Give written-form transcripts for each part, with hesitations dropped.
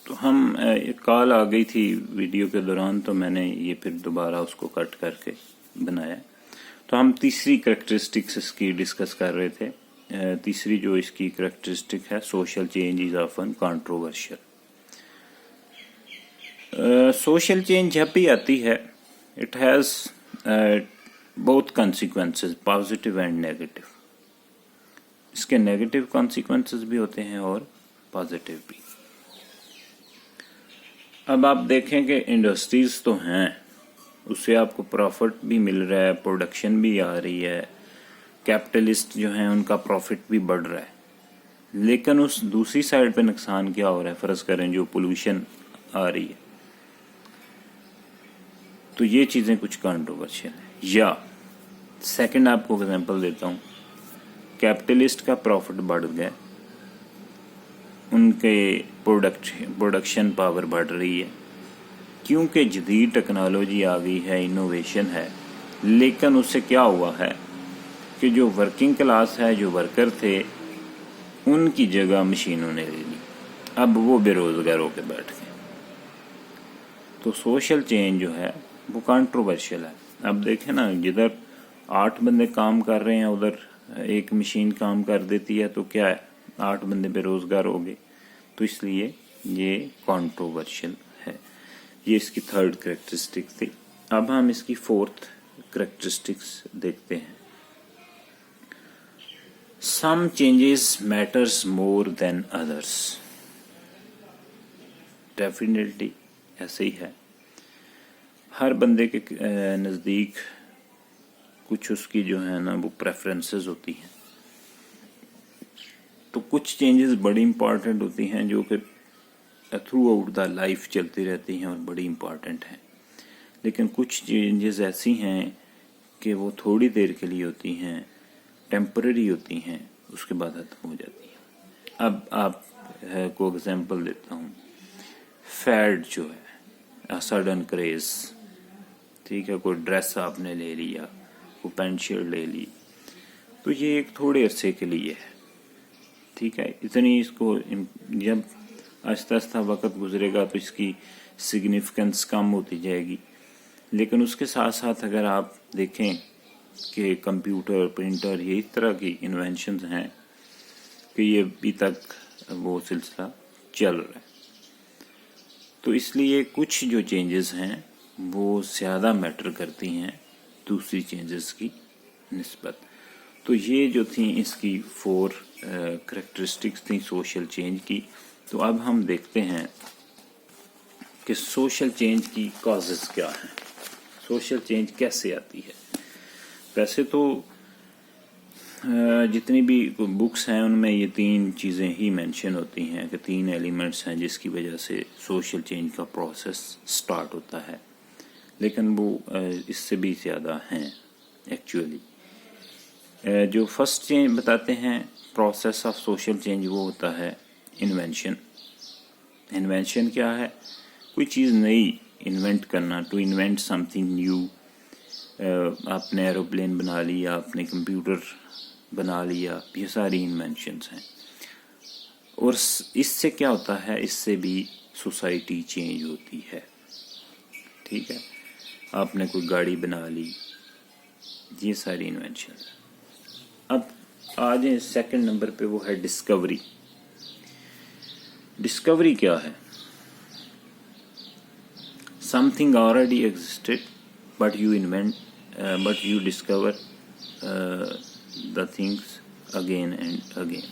تو ہم کال آ گئی تھی ویڈیو کے دوران، تو میں نے یہ پھر دوبارہ اس کو کٹ کر کے بنایا. تو ہم تیسری کریکٹرسٹکس اس کی ڈسکس کر رہے تھے. تیسری جو اس کی کریکٹرسٹک ہے، social change is often controversial. Social change جب بھی آتی ہے اٹ ہیز بہت کانسیکوینسز، پازیٹیو اینڈ نیگیٹو. اس کے نیگیٹو کانسیکوینسز بھی ہوتے ہیں اور پازیٹیو بھی. اب آپ دیکھیں کہ انڈسٹریز تو ہیں، اس سے آپ کو پروفٹ بھی مل رہا ہے، پروڈکشن بھی آ رہی ہے، کیپٹلسٹ جو ہیں ان کا پروفٹ بھی بڑھ رہا ہے. لیکن اس دوسری سائڈ پہ نقصان کیا ہو رہا ہے؟ فرض کریں جو پولوشن آ رہی ہے، تو یہ چیزیں کچھ کانٹروورشل ہیں. یا سیکنڈ آپ کو ایگزامپل دیتا ہوں، کیپٹلسٹ کا پروفٹ بڑھ گیا، ان کے پروڈکشن پاور بڑھ رہی ہے کیونکہ جدید ٹیکنالوجی آ گئی ہے، انوویشن ہے. لیکن اس سے کیا ہوا ہے کہ جو ورکنگ کلاس ہے، جو ورکر تھے، ان کی جگہ مشینوں نے لے لی. اب وہ بے روزگار ہو کے بیٹھ گئے. تو سوشل چینج جو ہے وہ کانٹروورشل ہے. اب دیکھیں نا، جدھر 8 بندے کام کر رہے ہیں ادھر ایک مشین کام کر دیتی ہے، تو کیا ہے، 8 بندے بے روزگار ہو گئے. تو اس لیے یہ کانٹروورشل ہے. یہ اس کی تھرڈ کریکٹرسٹک تھی. اب ہم اس کی فورتھ کریکٹرسٹکس دیکھتے ہیں. سم چینجز میٹرز مور دین ادرس. ڈیفینیٹلی ایسے ہی ہے. ہر بندے کے نزدیک کچھ اس کی جو ہے نا وہ پریفرنسز ہوتی ہیں. تو کچھ چینجز بڑی امپورٹنٹ ہوتی ہیں جو کہ تھرو آؤٹ دا لائف چلتی رہتی ہیں اور بڑی امپورٹنٹ ہیں. لیکن کچھ چینجز ایسی ہیں کہ وہ تھوڑی دیر کے لیے ہوتی ہیں، ٹیمپرری ہوتی ہیں، اس کے بعد ختم ہو جاتی ہیں. اب آپ کو ایگزامپل دیتا ہوں. فیڈ جو ہے، سڈن کریز، ٹھیک ہے، کوئی ڈریس آپ نے لے لیا، کوئی پینٹ شرٹ لے لی، تو یہ ایک تھوڑے عرصے کے لیے ہے. ٹھیک ہے، اتنی اس کو جب آہستہ آہستہ وقت گزرے گا تو اس کی سگنیفیکنس کم ہوتی جائے گی. لیکن اس کے ساتھ ساتھ اگر آپ دیکھیں کہ کمپیوٹر، پرنٹر، یہ اس طرح کی انوینشنز ہیں کہ یہ ابھی تک وہ سلسلہ چل رہا ہے. تو اس لیے کچھ جو چینجز ہیں وہ زیادہ میٹر کرتی ہیں دوسری چینجز کی نسبت. تو یہ جو تھیں اس کی 4 کریکٹرسٹکس تھیں سوشل چینج کی. تو اب ہم دیکھتے ہیں کہ سوشل چینج کی کازز کیا ہیں، سوشل چینج کیسے آتی ہے. ویسے تو جتنی بھی بکس ہیں ان میں یہ 3 چیزیں ہی مینشن ہوتی ہیں کہ 3 ایلیمنٹس ہیں جس کی وجہ سے سوشل چینج کا پروسیس سٹارٹ ہوتا ہے. لیکن وہ اس سے بھی زیادہ ہیں ایکچولی. جو فرسٹ چینج بتاتے ہیں پروسیس آف سوشل چینج، وہ ہوتا ہے انوینشن. انوینشن کیا ہے؟ کوئی چیز نئی انوینٹ کرنا، to invent something new. آپ نے ایروپلین بنا لیا، آپ نے کمپیوٹر بنا لیا، یہ ساری انوینشنز ہیں. اور اس سے کیا ہوتا ہے، اس سے بھی سوسائٹی چینج ہوتی ہے. ٹھیک ہے، آپ نے کوئی گاڑی بنا لی، یہ ساری انوینشنز. اب آ جائیں سیکنڈ نمبر پہ، وہ ہے ڈسکوری. ڈسکوری کیا ہے؟ Some thing already existed but you discover the things again and again.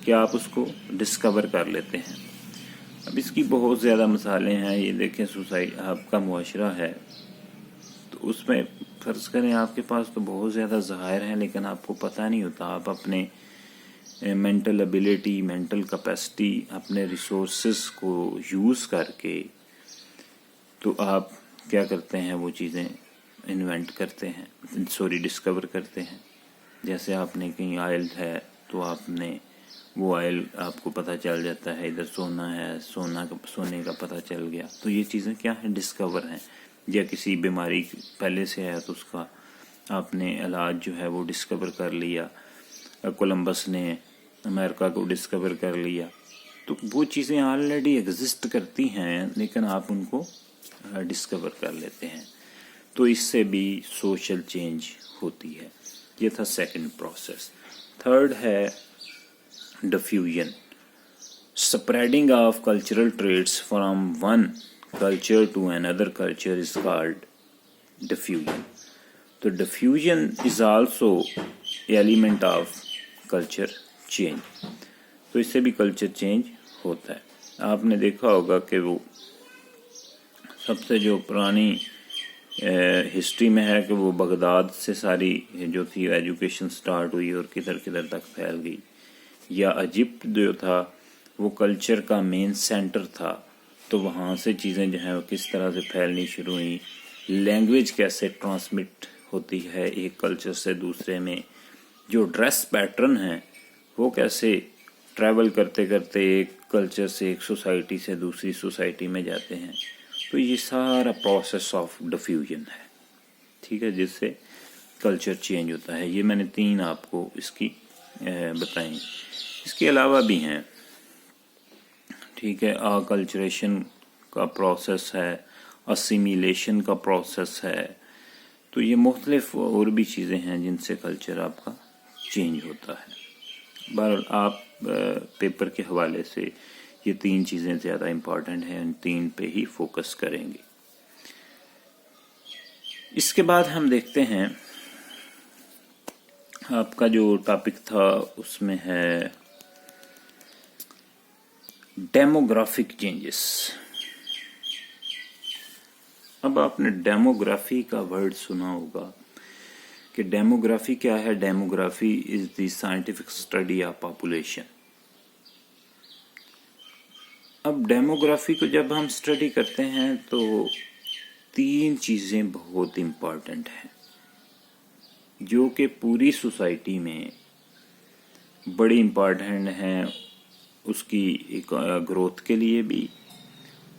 کیا آپ اس کو ڈسکور کر لیتے ہیں. اب اس کی بہت زیادہ مثالیں ہیں. یہ دیکھیں، سوسائٹی آپ کا معاشرہ ہے تو اس میں فرض کریں آپ کے پاس تو بہت زیادہ ذخائر ہیں لیکن آپ کو پتہ نہیں ہوتا. آپ اپنے مینٹل ایبیلٹی، مینٹل کیپیسٹی، اپنے ریسورسز کو یوز کر کے تو آپ کیا کرتے ہیں، وہ چیزیں انوینٹ کرتے ہیں، ڈسکور کرتے ہیں. جیسے آپ نے کہیں آئل ہے تو آپ نے وہ آئل آپ کو پتہ چل جاتا ہے، ادھر سونا ہے، سونے کا پتہ چل گیا. تو یہ چیزیں کیا ہیں، ڈسکور ہیں. یا کسی بیماری پہلے سے ہے تو اس کا آپ نے علاج جو ہے وہ ڈسکور کر لیا. کولمبس نے امریکہ کو ڈسکور کر لیا. تو وہ چیزیں آلریڈی ایگزسٹ کرتی ہیں لیکن آپ ان کو ڈسکور کر لیتے ہیں، تو اس سے بھی سوشل چینج ہوتی ہے. یہ تھا سیکنڈ پروسیس. تھرڈ ہے diffusion. Spreading of cultural traits from one culture to another culture is called diffusion. تو diffusion is also element of culture change. تو اس سے بھی کلچر چینج ہوتا ہے. آپ نے دیکھا ہوگا کہ وہ سب سے جو پرانی ہسٹری میں ہے کہ وہ بغداد سے ساری جو تھی ایجوکیشن سٹارٹ ہوئی اور کدھر کدھر تک پھیل گئی، یا ایجپٹ جو تھا وہ کلچر کا مین سینٹر تھا، تو وہاں سے چیزیں جو ہیں وہ کس طرح سے پھیلنی شروع ہوئیں. لینگویج کیسے ٹرانسمٹ ہوتی ہے ایک کلچر سے دوسرے میں، جو ڈریس پیٹرن ہیں وہ کیسے ٹریول کرتے کرتے ایک کلچر سے ایک سوسائٹی سے دوسری سوسائٹی میں جاتے ہیں. تو یہ سارا پروسیس آف ڈیفیوژن ہے، ٹھیک ہے، جس سے کلچر چینج ہوتا ہے. یہ میں نے 3 آپ کو اس کی بتائیں. اس کے علاوہ بھی ہیں، ٹھیک ہے، کلچریشن کا پروسیس ہے، اسیمیلیشن کا پروسیس ہے. تو یہ مختلف اور بھی چیزیں ہیں جن سے کلچر آپ کا چینج ہوتا ہے. بہرحال آپ پیپر کے حوالے سے یہ 3 چیزیں زیادہ امپورٹنٹ ہیں، ان 3 پہ ہی فوکس کریں گے. اس کے بعد ہم دیکھتے ہیں آپ کا جو ٹاپک تھا اس میں ہے ڈیموگرافک چینجز. اب آپ نے ڈیموگرافی کا ورڈ سنا ہوگا کہ ڈیموگرافی کیا ہے. Demography is the scientific study of population. اب ڈیموگرافی کو جب ہم اسٹڈی کرتے ہیں تو 3 چیزیں بہت امپورٹنٹ ہیں جو کہ پوری سوسائٹی میں بڑی امپورٹنٹ ہیں، اس کی گروتھ کے لیے بھی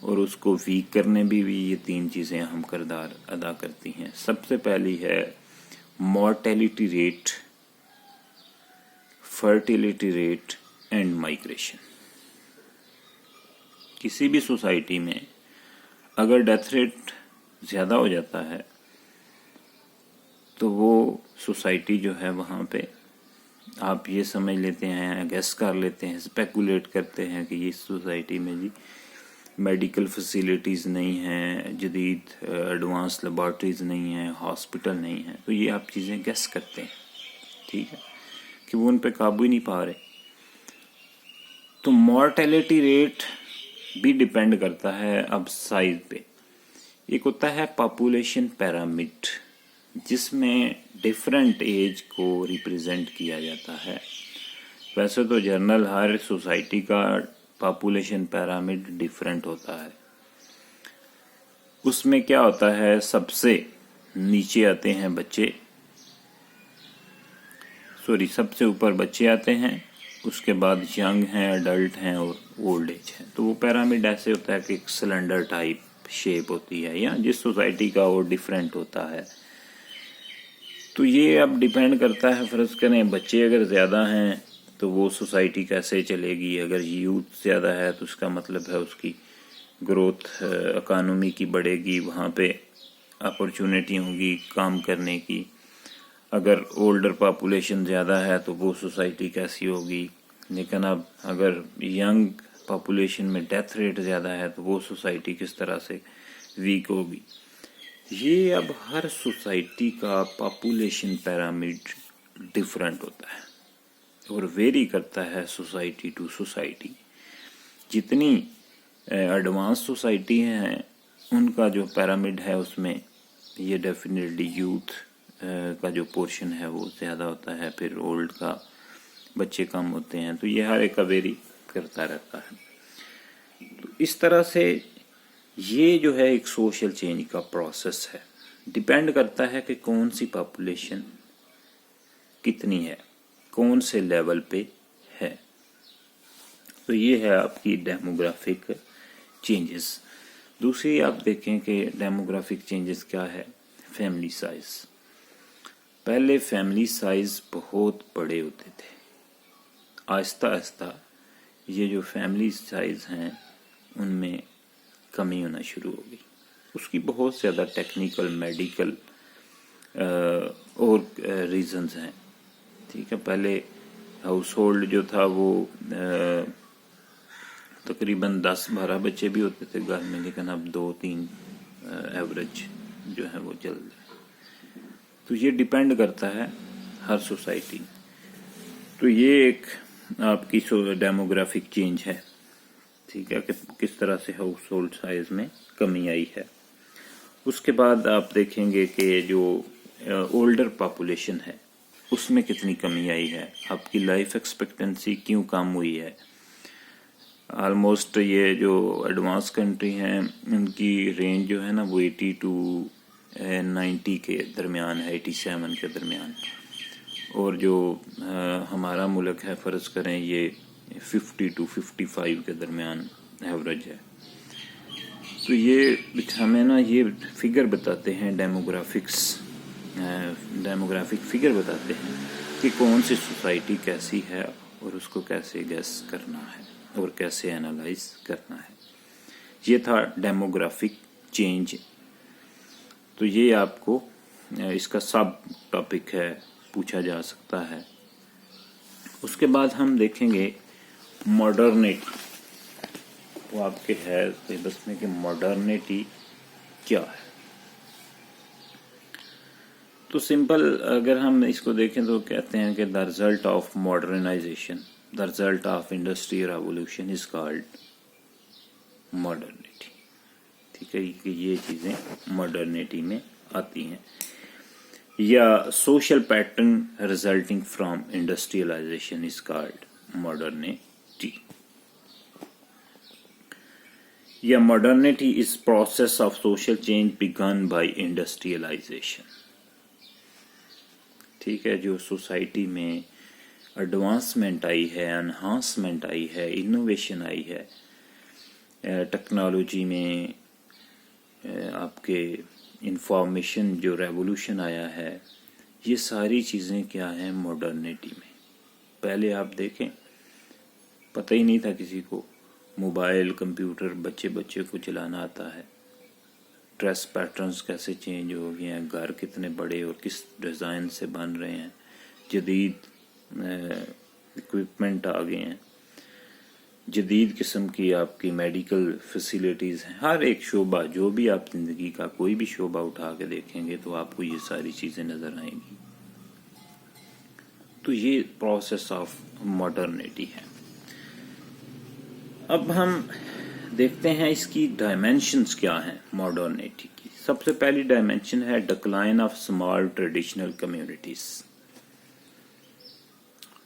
اور اس کو ویک کرنے بھی یہ 3 چیزیں اہم کردار ادا کرتی ہیں. سب سے پہلی ہے mortality rate, fertility rate and migration. کسی بھی سوسائٹی میں اگر ڈیتھ ریٹ زیادہ ہو جاتا ہے تو وہ سوسائٹی جو ہے وہاں پہ آپ یہ سمجھ لیتے ہیں، گیس کر لیتے ہیں، اسپیکولیٹ کرتے ہیں کہ یہ سوسائٹی میں جی میڈیکل فیسیلیٹیز نہیں ہیں، جدید ایڈوانس لیبارٹریز نہیں ہیں، ہاسپٹل نہیں ہیں. تو یہ آپ چیزیں گیس کرتے ہیں، ٹھیک ہے، کہ وہ ان پہ قابو ہی نہیں پا رہے. تو مورٹیلٹی ریٹ بھی ڈیپینڈ کرتا ہے اب سائز پہ. ایک ہوتا ہے پاپولیشن پیرامڈ جس میں ڈیفرنٹ ایج کو ریپریزنٹ کیا جاتا ہے. ویسے تو جنرل ہر سوسائٹی کا پاپولیشن پیرامڈ ڈیفرنٹ ہوتا ہے. اس میں کیا ہوتا ہے، سب سے نیچے آتے ہیں بچے، سب سے اوپر بچے آتے ہیں، اس کے بعد ینگ ہیں، ایڈلٹ ہیں اور اولڈ ایج ہے. تو وہ پیرامڈ ایسے ہوتا ہے کہ ایک سلنڈر ٹائپ شیپ ہوتی ہے، یا جس سوسائٹی کا وہ ڈیفرنٹ ہوتا ہے. تو یہ اب ڈیپینڈ کرتا ہے، فرض کریں بچے اگر زیادہ ہیں تو وہ سوسائٹی کیسے چلے گی. اگر یوتھ زیادہ ہے تو اس کا مطلب ہے اس کی گروتھ اکانومی کی بڑھے گی، وہاں پہ اپرچونٹی ہوگی کام کرنے کی. اگر اولڈر پاپولیشن زیادہ ہے تو وہ سوسائٹی کیسی ہوگی. لیکن اب اگر ینگ پاپولیشن میں ڈیتھ ریٹ زیادہ ہے تو وہ سوسائٹی کس طرح سے ویک ہوگی. یہ اب ہر سوسائٹی کا پاپولیشن پیرامڈ ڈیفرنٹ ہوتا ہے اور ویری کرتا ہے سوسائٹی ٹو سوسائٹی. جتنی ایڈوانس سوسائٹی ہیں ان کا جو پیرامڈ ہے اس میں یہ ڈیفینیٹلی یوتھ کا جو پورشن ہے وہ زیادہ ہوتا ہے، پھر اولڈ کا بچے کم ہوتے ہیں. تو یہ ہر ایک کا ویری کرتا رہتا ہے. تو اس طرح سے یہ جو ہے ایک سوشل چینج کا پروسیس ہے. ڈیپینڈ کرتا ہے کہ کون سی پاپولیشن کتنی ہے، کون سے لیول پہ ہے. تو یہ ہے آپ کی ڈیموگرافک چینجز. دوسری آپ دیکھیں کہ ڈیموگرافک چینجز کیا ہے. Family size. پہلے فیملی سائز بہت بڑے ہوتے تھے، آہستہ آہستہ یہ جو فیملی سائز ہیں ان میں کمی ہونا شروع ہو گئی. اس کی بہت زیادہ ٹیکنیکل میڈیکل اور ریزنز ہیں. ٹھیک ہے، پہلے ہاؤس ہولڈ جو تھا وہ تقریباً 10-12 بچے بھی ہوتے تھے گھر میں، لیکن اب 2-3 ایوریج جو ہے وہ چل رہے. تو یہ ڈیپینڈ کرتا ہے ہر سوسائٹی. تو یہ ایک آپ کی ڈیموگرافک چینج ہے. ٹھیک ہے، کہ کس طرح سے ہاؤس ہولڈ سائز میں کمی آئی ہے. اس کے بعد آپ دیکھیں گے کہ جو اولڈر پاپولیشن ہے اس میں کتنی کمی آئی ہے. آپ کی لائف ایکسپیکٹنسی کیوں کم ہوئی ہے. آلموسٹ یہ جو ایڈوانس کنٹری ہیں ان کی رینج جو ہے نا وہ 80 to 90 کے درمیان ہے، 87 کے درمیان. اور جو ہمارا ملک ہے فرض کریں یہ 50 to 55 کے درمیان ایوریج ہے. تو یہ ہمیں نا یہ فگر بتاتے ہیں، ڈیموگرافک فگر بتاتے ہیں کہ کون سی سوسائٹی کیسی ہے اور اس کو کیسے گیس کرنا ہے اور کیسے انالائز کرنا ہے. یہ تھا ڈیموگرافک چینج. تو یہ آپ کو اس کا سب ٹاپک ہے، پوچھا جا سکتا ہے. اس کے بعد ہم دیکھیں گے ماڈرنیٹی. وہ آپ کے ہے سلیبس میں کہ ماڈرنیٹی کیا ہے. تو سمپل اگر ہم اس کو دیکھیں تو کہتے ہیں کہ the result of modernization, the result of industry revolution is called modernity. ٹھیک ہے، کہ یہ چیزیں ماڈرنیٹی میں آتی ہیں. یا social pattern resulting from industrialization is called modernity. یا modernity is process of social change begun by industrialization. ٹھیک ہے، جو سوسائٹی میں ایڈوانسمنٹ آئی ہے، انہانسمنٹ آئی ہے، انوویشن آئی ہے ٹیکنالوجی میں، آپ کے انفارمیشن جو ریولوشن آیا ہے، یہ ساری چیزیں کیا ہیں ماڈرنیٹی میں. پہلے آپ دیکھیں پتہ ہی نہیں تھا کسی کو، موبائل کمپیوٹر بچے کو چلانا آتا ہے. ڈریس پیٹرنز کیسے چینج ہو گئے ہیں، گھر کتنے بڑے اور کس ڈیزائن سے بن رہے ہیں، جدید اکوپمنٹ آ گئے ہیں، جدید قسم کی آپ کی میڈیکل فیسیلیٹیز ہیں. ہر ایک شعبہ، جو بھی آپ زندگی کا کوئی بھی شعبہ اٹھا کے دیکھیں گے تو آپ کو یہ ساری چیزیں نظر آئیں گی. تو یہ پروسیس آف ماڈرنیٹی ہے. اب ہم دیکھتے ہیں اس کی ڈائمینشنز کیا ہیں ماڈرنیٹی کی. سب سے پہلی ڈائمینشن ہے decline of small traditional communities.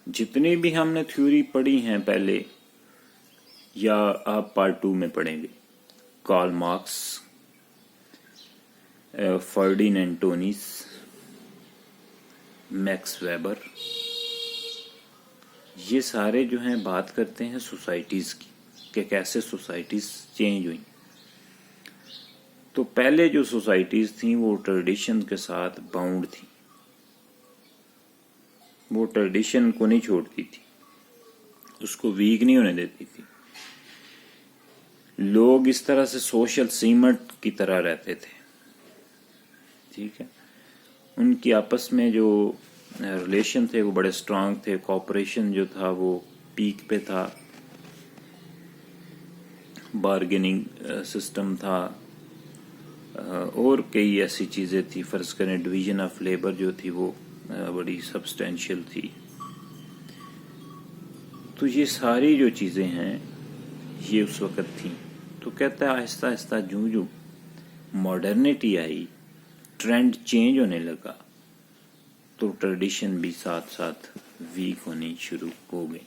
جتنی بھی ہم نے تھیوری پڑھی ہیں پہلے یا آپ پارٹ 2 میں پڑھیں گے، کارل مارکس، فرڈینانڈ ٹونیز، میکس ویبر، یہ سارے جو ہیں بات کرتے ہیں سوسائٹیز کی کہ کیسے سوسائٹیز چینج ہوئیں. تو پہلے جو سوسائٹیز تھیں وہ ٹریڈیشن کے ساتھ باؤنڈ تھیں، وہ ٹریڈیشن کو نہیں چھوڑتی تھی، اس کو ویک نہیں ہونے دیتی تھی. لوگ اس طرح سے سوشل سیمنٹ کی طرح رہتے تھے. ٹھیک ہے، ان کی آپس میں جو ریلیشن تھے وہ بڑے سٹرانگ تھے. کوآپریشن جو تھا وہ پیک پہ تھا، بارگیننگ سسٹم تھا، اور کئی ایسی چیزیں تھی. فرض کریں ڈویژن آف لیبر جو تھی وہ بڑی سبسٹینشیل تھی. تو یہ ساری جو چیزیں ہیں یہ اس وقت تھیں. تو کہتا ہے آہستہ آہستہ جو ماڈرنیٹی آئی، ٹرینڈ چینج ہونے لگا، تو ٹریڈیشن بھی ساتھ ساتھ ویک ہونی شروع ہو گئی.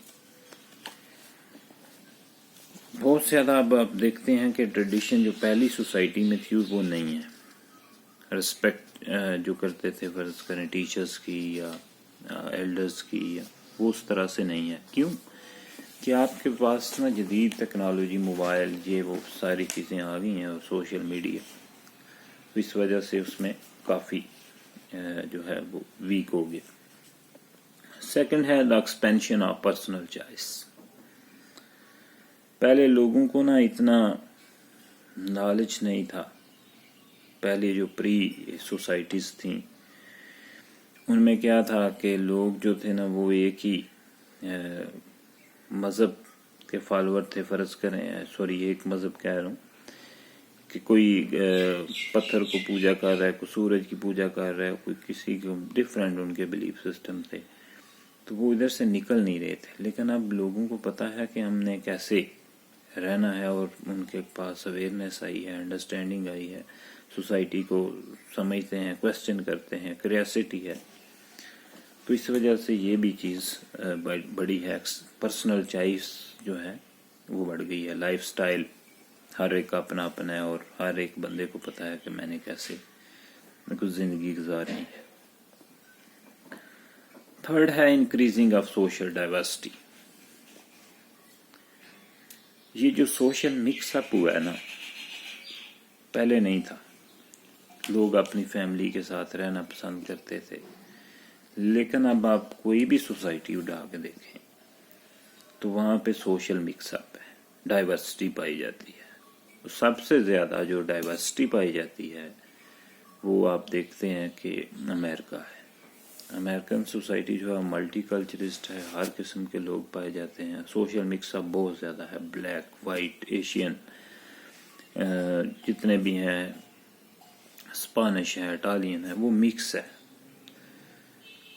بہت زیادہ اب آپ دیکھتے ہیں کہ ٹریڈیشن جو پہلی سوسائٹی میں تھی وہ نہیں ہے. رسپیکٹ جو کرتے تھے فرض کریں ٹیچرز کی یا ایلڈرز کی، یا وہ اس طرح سے نہیں ہے. کیوں کہ آپ کے پاس نا جدید ٹیکنالوجی، موبائل، یہ وہ ساری چیزیں آ گئی ہیں اور سوشل میڈیا، اس وجہ سے اس میں کافی جو ہے وہ ویک ہو گیا. سیکنڈ ہے the expansion of personal choice. پہلے لوگوں کو نا اتنا نالج نہیں تھا. پہلے جو پری سوسائٹیز تھیں ان میں کیا تھا کہ لوگ جو تھے نا وہ ایک ہی مذہب کے فالوور تھے. فرض کریں ایک مذہب کہہ رہا ہوں کہ کوئی پتھر کو پوجا کر رہا ہے, کوئی سورج کی پوجا کر رہا ہے, کوئی کسی کو ڈفرینٹ ان کے بلیف سسٹم تھے, تو وہ ادھر سے نکل نہیں رہے تھے. لیکن اب لوگوں کو پتہ ہے کہ ہم نے کیسے رہنا ہے, اور ان کے پاس اویئرنیس آئی ہے, انڈرسٹینڈنگ آئی ہے, سوسائٹی کو سمجھتے ہیں, کویسچن کرتے ہیں, کریوسٹی ہے. تو اس وجہ سے یہ بھی چیز بڑی ہے. پرسنل چوائس جو ہے وہ بڑھ گئی ہے. لائف سٹائل ہر ایک کا اپنا اپنا ہے, اور ہر ایک بندے کو پتہ ہے کہ میں نے کیسے کچھ زندگی گزارنی ہے. تھرڈ ہے انکریزنگ آف سوشل ڈائیورسٹی. یہ جو سوشل مکس اپ ہوا ہے نا, پہلے نہیں تھا. لوگ اپنی فیملی کے ساتھ رہنا پسند کرتے تھے, لیکن اب آپ کوئی بھی سوسائٹی اٹھا کے دیکھیں تو وہاں پہ سوشل مکس اپ ہے, ڈائیورسٹی پائی جاتی ہے. سب سے زیادہ جو ڈائیورسٹی پائی جاتی ہے وہ آپ دیکھتے ہیں کہ امریکہ ہے. امریکن سوسائٹی جو ہے ملٹی کلچرسٹ ہے, ہر قسم کے لوگ پائے جاتے ہیں. سوشل مکس اپ بہت زیادہ ہے, بلیک, وائٹ, ایشین, جتنے بھی ہیں, اسپانش ہے, اٹالین ہے, وہ مکس ہے.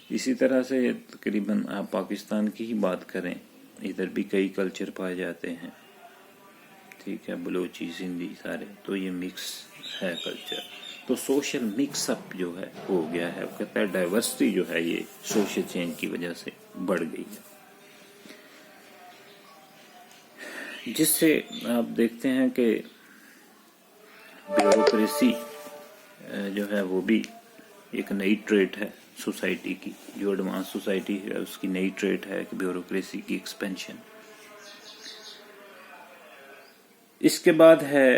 اسی طرح سے تقریباً آپ پاکستان کی ہی بات کریں, ادھر بھی کئی کلچر پائے جاتے ہیں, ٹھیک ہے, بلوچی, سندھی, سارے, تو یہ مکس ہے کلچر. تو سوشل مکس اپ جو ہے ہو گیا ہے. کہتا ہے ڈائیورسٹی جو ہے یہ سوشل چینج کی وجہ سے بڑھ گئی ہے, جس سے آپ دیکھتے ہیں کہ بیوروکریسی جو ہے وہ بھی ایک نئی ٹریٹ ہے سوسائٹی کی. جو ایڈوانس سوسائٹی ہے اس کی نئی ٹریٹ ہے کہ بیوروکریسی کی ایکسپینشن. اس کے بعد ہے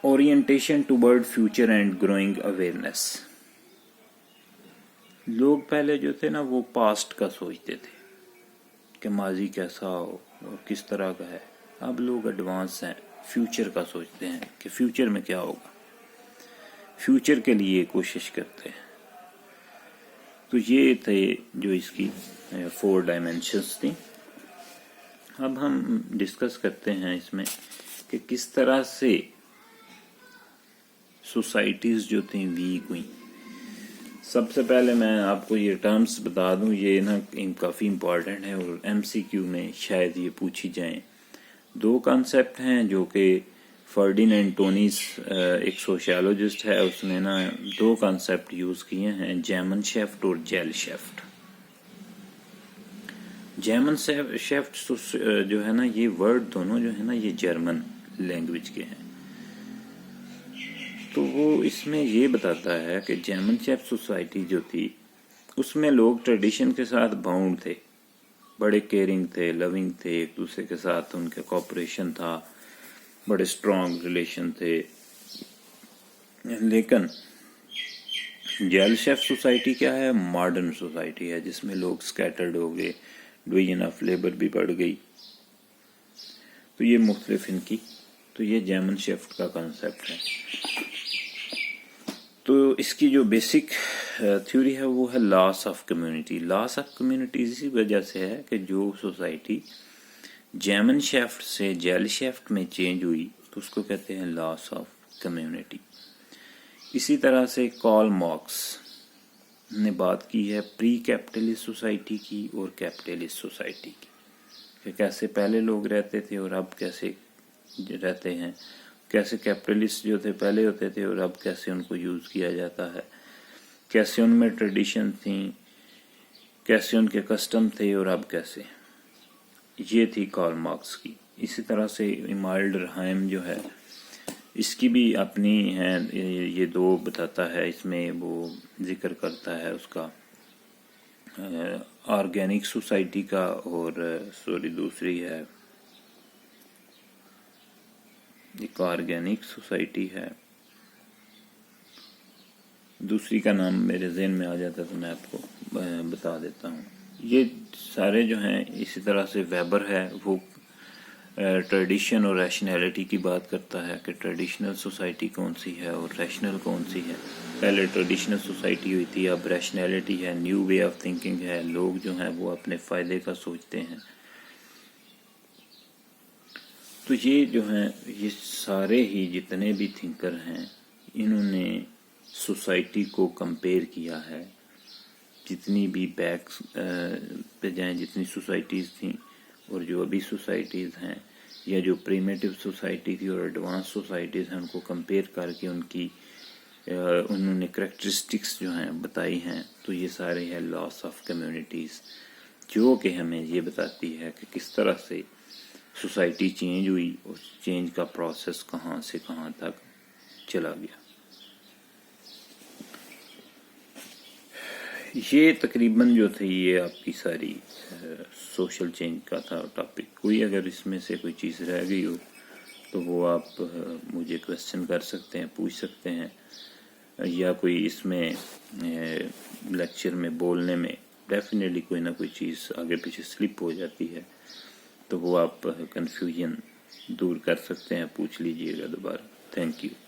orientation toward future and growing awareness. لوگ پہلے جو تھے نا وہ پاسٹ کا سوچتے تھے کہ ماضی کیسا ہو اور کس طرح کا ہے. اب لوگ ایڈوانس ہیں, فیوچر کا سوچتے ہیں کہ فیوچر میں کیا ہوگا, فیوچر کے لیے کوشش کرتے ہیں. تو یہ تھے جو اس کی 4 ڈائمینشنز تھیں. اب ہم ڈسکس کرتے ہیں اس میں کہ کس طرح سے سوسائٹیز جو تھیں ویک ہوئیں. سب سے پہلے میں آپ کو یہ ٹرمز بتا دوں, یہ نا کافی امپورٹنٹ ہے اور ایم سی کیو میں شاید یہ پوچھی جائیں. 2 کانسیپٹ ہیں جو کہ فرڈینینڈ ٹونیز ایک سوشیالوجسٹ ہے, اس نے نا 2 کانسیپٹ یوز کیے ہیں, جیمن شیفٹ اور جیل شیفٹ. جیمن شیفٹ جو ہے نا, یہ ورڈ دونوں جو ہے نا یہ جرمن لینگویج کے ہیں. تو وہ اس میں یہ بتاتا ہے کہ جرمن شیفٹ سوسائٹی جو تھی اس میں لوگ ٹریڈیشن کے ساتھ باؤنڈ تھے, بڑے کیئرنگ تھے, لوننگ تھے, ایک دوسرے کے ساتھ ان کا کوپریشن تھا, بڑے اسٹرانگ ریلیشن تھے. لیکن جیل شیفٹ سوسائٹی کیا ہے, ماڈرن سوسائٹی ہے جس میں لوگ سکیٹرڈ ہو گئے, ڈویژن آف لیبر بھی بڑھ گئی. تو یہ مختلف ان کی, تو یہ جرمن شیفٹ کا کنسیپٹ ہے. تو اس کی جو بیسک تھیوری ہے وہ ہے loss of community. Loss of community اسی وجہ سے ہے کہ جو سوسائٹی جرمن شیفٹ سے جیل شیفٹ میں چینج ہوئی تو اس کو کہتے ہیں لاس آف کمیونٹی. اسی طرح سے کارل مارکس نے بات کی ہے پری کیپٹلسٹ سوسائٹی کی اور کیپٹلسٹ سوسائٹی کی, کہ کیسے پہلے لوگ رہتے تھے اور اب کیسے رہتے ہیں, کیسے کیپٹلسٹ جو تھے پہلے ہوتے تھے اور اب کیسے ان کو یوز کیا جاتا ہے, کیسے ان میں ٹریڈیشن تھیں, کیسے ان کے کسٹم تھے اور اب کیسے. یہ تھی کارل مارکس کی. اسی طرح سے ایمائل ڈرہائم جو ہے اس کی بھی اپنی ہے, یہ 2 بتاتا ہے اس میں, وہ ذکر کرتا ہے اس کا آرگینک سوسائٹی کا, اور دوسری ہے ایک آرگینک سوسائٹی ہے, دوسری کا نام میرے ذہن میں آ جاتا تو میں آپ کو بتا دیتا ہوں. یہ سارے جو ہیں اسی طرح سے ویبر ہے, وہ ٹریڈیشن اور ریشنیلٹی کی بات کرتا ہے کہ ٹریڈیشنل سوسائٹی کون سی ہے اور ریشنل کون سی ہے. پہلے ٹریڈیشنل سوسائٹی ہوئی تھی، اب ریشنیلٹی ہے، نیو وے آف تھنکنگ ہے. لوگ جو ہیں وہ اپنے فائدے کا سوچتے ہیں. تو یہ جو ہیں یہ سارے ہی جتنے بھی تھنکر ہیں انہوں نے سوسائٹی کو کمپیئر کیا ہے. جتنی بھی بیک پہ جائیں، جتنی سوسائٹیز تھیں اور جو ابھی سوسائٹیز ہیں، یا جو پریمیٹیو سوسائٹی تھی اور ایڈوانس سوسائٹیز ہیں، ان کو کمپیئر کر کے انہوں نے کریکٹرسٹکس جو ہیں بتائی ہیں. تو یہ سارے ہیں لاس آف کمیونٹیز، جو کہ ہمیں یہ بتاتی ہے کہ کس طرح سے سوسائٹی چینج ہوئی، اس چینج کا پروسیس کہاں سے کہاں تک چلا گیا. یہ تقریباً جو تھی یہ آپ کی ساری سوشل چینج کا تھا ٹاپک. کوئی اگر اس میں سے کوئی چیز رہ گئی ہو تو وہ آپ مجھے کویسچن کر سکتے ہیں، پوچھ سکتے ہیں، یا کوئی اس میں لیکچر میں بولنے میں ڈیفینیٹلی کوئی نہ کوئی چیز آگے پیچھے سلپ ہو جاتی ہے تو وہ آپ کنفیوژن دور کر سکتے ہیں، پوچھ لیجئے گا دوبارہ. Thank you.